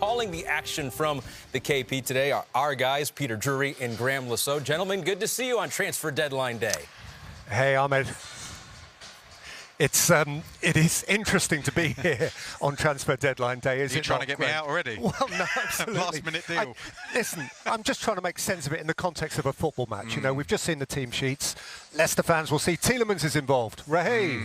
calling the action from the KP today are our guys, Peter Drury and Graeme Le Saux. Gentlemen, good to see you on Transfer Deadline Day. Hey, Ahmed. It is interesting to be here on Transfer Deadline Day, is it? You're trying to get me out already? Well, no, absolutely. Last-minute deal. Listen, I'm just trying to make sense of it in the context of a football match. You know, we've just seen the team sheets. Leicester fans will see Tielemans is involved.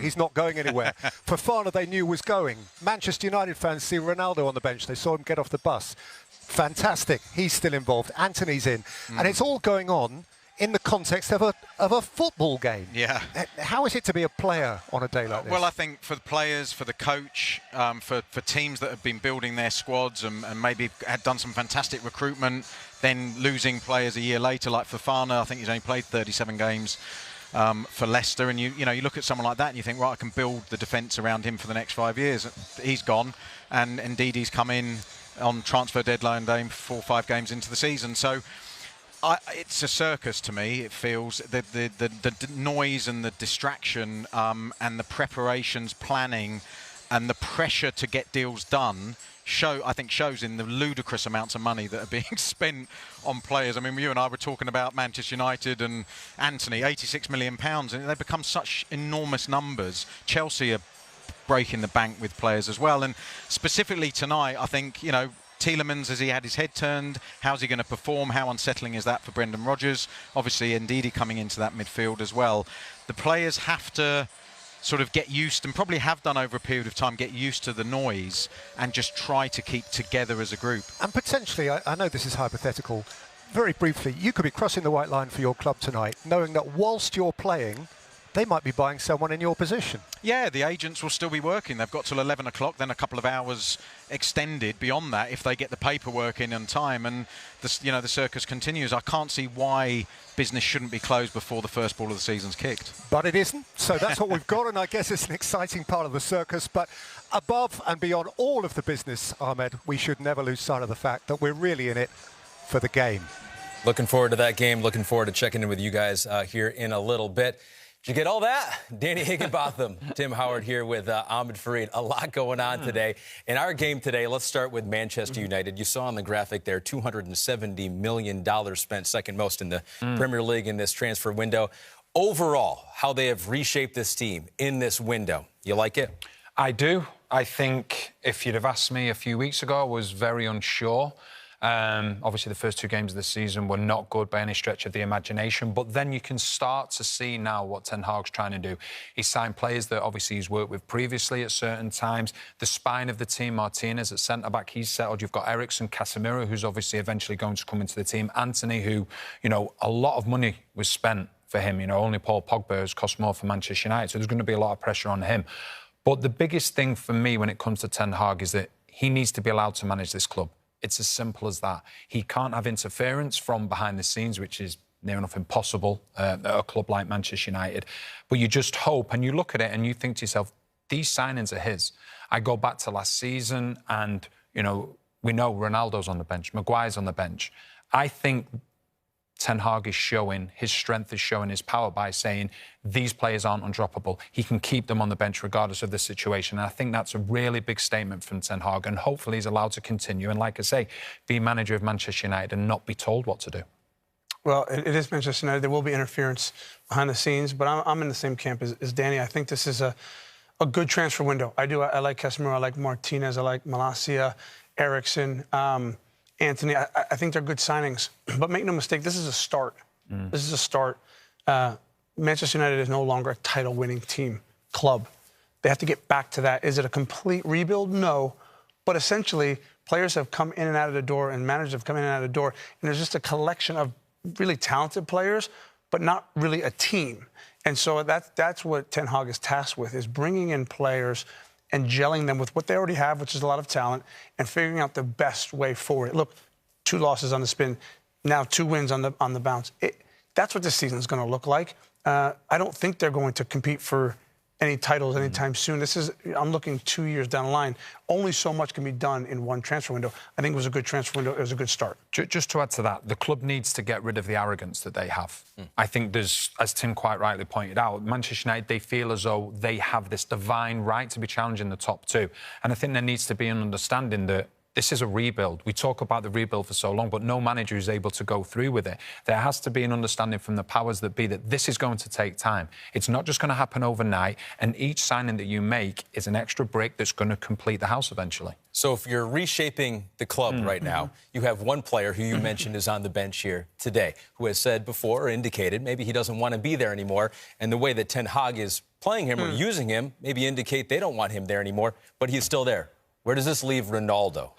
He's not going anywhere. Fofana they knew was going. Manchester United fans see Ronaldo on the bench. They saw him get off the bus. Fantastic. He's still involved. Anthony's in. And it's all going on in the context of a football game. Yeah. How is it to be a player on a day like this? Well, I think for the players, for the coach, for teams that have been building their squads and maybe had done some fantastic recruitment, then losing players a year later, like Fofana, I think he's only played 37 games for Leicester, and you know, you look at someone like that and you think, right, I can build the defence around him for the next 5 years. He's gone, and indeed he's come in on transfer deadline day 4 or 5 games into the season. So it's a circus to me. It feels the noise and the distraction and the preparations, planning, and the pressure to get deals done shows in the ludicrous amounts of money that are being spent on players. I mean, you and I were talking about Manchester United and Anthony, £86 million, and they've become such enormous numbers. Chelsea are breaking the bank with players as well, and specifically tonight, I think, you know, Tielemans, has he had his head turned? How's he going to perform? How unsettling is that for Brendan Rodgers? Obviously, Ndidi coming into that midfield as well. The players have to sort of get used, and probably have done over a period of time, get used to the noise and just try to keep together as a group. And potentially, I know this is hypothetical, very briefly, you could be crossing the white line for your club tonight, knowing that whilst you're playing, they might be buying someone in your position. Yeah, the agents will still be working. They've got till 11 o'clock, then a couple of hours extended beyond that if they get the paperwork in on time, and the circus continues. I can't see why business shouldn't be closed before the first ball of the season's kicked. But it isn't, so that's what we've got, and I guess it's an exciting part of the circus. But above and beyond all of the business, Ahmed, we should never lose sight of the fact that we're really in it for the game. Looking forward to that game. Looking forward to checking in with you guys here in a little bit. Did you get all that? Danny Higginbotham, Tim Howard here with Ahmed Fareed. A lot going on today. In our game today, let's start with Manchester United. You saw on the graphic there, $270 million spent, second most in the Premier League in this transfer window. Overall, how they have reshaped this team in this window. You like it? I do. I think if you'd have asked me a few weeks ago, I was very unsure. Obviously, the first 2 games of the season were not good by any stretch of the imagination, but then you can start to see now what Ten Hag's trying to do. He's signed players that obviously he's worked with previously at certain times. The spine of the team, Martinez at centre-back, he's settled. You've got Eriksen, Casemiro, who's obviously eventually going to come into the team. Anthony, who, you know, a lot of money was spent for him. You know, only Paul Pogba has cost more for Manchester United, so there's going to be a lot of pressure on him. But the biggest thing for me when it comes to Ten Hag is that he needs to be allowed to manage this club. It's as simple as that. He can't have interference from behind the scenes, which is near enough impossible at a club like Manchester United. But you just hope, and you look at it and you think to yourself, these signings are his. I go back to last season and, you know, we know Ronaldo's on the bench, Maguire's on the bench. I think Ten Hag is showing, his strength is showing his power by saying these players aren't undroppable. He can keep them on the bench regardless of the situation. And I think that's a really big statement from Ten Hag, and hopefully he's allowed to continue and, like I say, be manager of Manchester United and not be told what to do. Well, it is Manchester United. There will be interference behind the scenes, but I'm in the same camp as Danny. I think this is a good transfer window. I do. I like Casemiro. I like Martinez. I like Malacia, Eriksen. Anthony, I think they're good signings. But make no mistake, this is a start. This is a start. Manchester United is no longer a title-winning club. They have to get back to that. Is it a complete rebuild? No. But essentially, players have come in and out of the door and managers have come in and out of the door. And there's just a collection of really talented players, but not really a team. And so that's what Ten Hag is tasked with, is bringing in players and gelling them with what they already have, which is a lot of talent, and figuring out the best way forward. Look, 2 losses on the spin, now 2 wins on the bounce. That's what this season is going to look like. I don't think they're going to compete for any titles anytime soon. I'm looking 2 years down the line. Only so much can be done in one transfer window. I think it was a good transfer window. It was a good start. Just to add to that, the club needs to get rid of the arrogance that they have. I think there's, as Tim quite rightly pointed out, Manchester United, they feel as though they have this divine right to be challenging the top 2. And I think there needs to be an understanding that This is a rebuild. We talk about the rebuild for so long, but no manager is able to go through with it. There has to be an understanding from the powers that be that this is going to take time. It's not just going to happen overnight, and each signing that you make is an extra brick that's going to complete the house eventually. So if you're reshaping the club right now, you have one player who you mentioned is on the bench here today, who has said before or indicated maybe he doesn't want to be there anymore. And the way that Ten Hag is playing him or using him maybe indicate they don't want him there anymore, but he's still there. Where does this leave Ronaldo?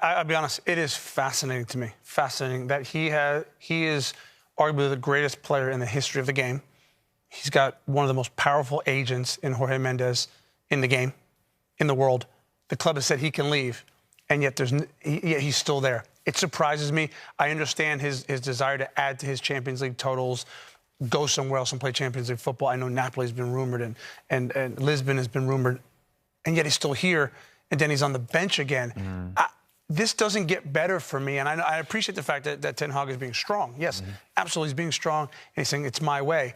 I'll be honest, it is fascinating to me. Fascinating that he is arguably the greatest player in the history of the game. He's got one of the most powerful agents in Jorge Mendes in the game, in the world. The club has said he can leave, and yet he's still there. It surprises me. I understand his desire to add to his Champions League totals, go somewhere else and play Champions League football. I know Napoli's been rumored, and Lisbon has been rumored, and yet he's still here, and then he's on the bench again. This doesn't get better for me, and I appreciate the fact that Ten Hag is being strong. Yes, absolutely, he's being strong, and he's saying it's my way.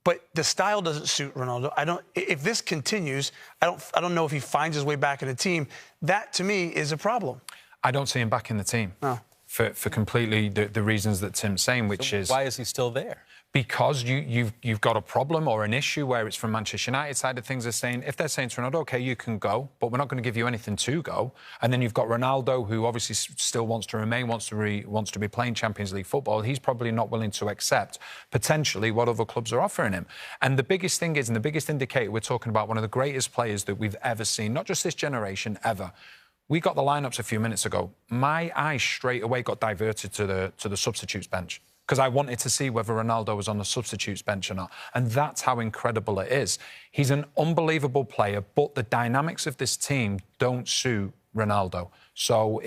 But the style doesn't suit Ronaldo. If this continues, I don't know if he finds his way back in the team. That, to me, is a problem. I don't see him back in the team. No. For completely the reasons that Tim's saying, which is... Why is he still there? Because you've got a problem or an issue where it's from Manchester United side of things are saying, if they're saying to Ronaldo, OK, you can go, but we're not going to give you anything to go. And then you've got Ronaldo, who obviously still wants to remain, wants to be playing Champions League football. He's probably not willing to accept, potentially, what other clubs are offering him. And the biggest thing is, and the biggest indicator, we're talking about one of the greatest players that we've ever seen, not just this generation, ever. We got the lineups a few minutes ago. My eyes straight away got diverted to the substitutes bench, because I wanted to see whether Ronaldo was on the substitutes bench or not. And that's how incredible it is. He's an unbelievable player, but the dynamics of this team don't suit Ronaldo. So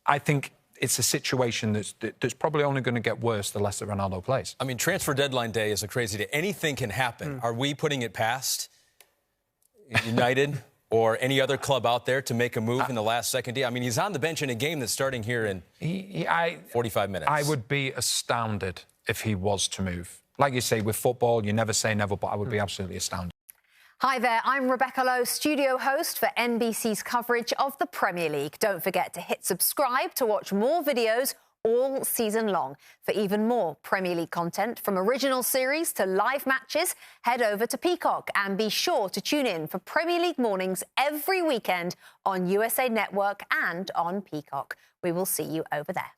I think it's a situation that's probably only going to get worse the less that Ronaldo plays. I mean, transfer deadline day is a crazy day. Anything can happen. Are we putting it past United or any other club out there to make a move in the last second day? I mean, he's on the bench in a game that's starting here in 45 minutes. I would be astounded if he was to move. Like you say, with football, you never say never, but I would be absolutely astounded. Hi there, I'm Rebecca Lowe, studio host for NBC's coverage of the Premier League. Don't forget to hit subscribe to watch more videos all season long. For even more Premier League content, from original series to live matches, head over to Peacock and be sure to tune in for Premier League mornings every weekend on USA Network and on Peacock. We will see you over there.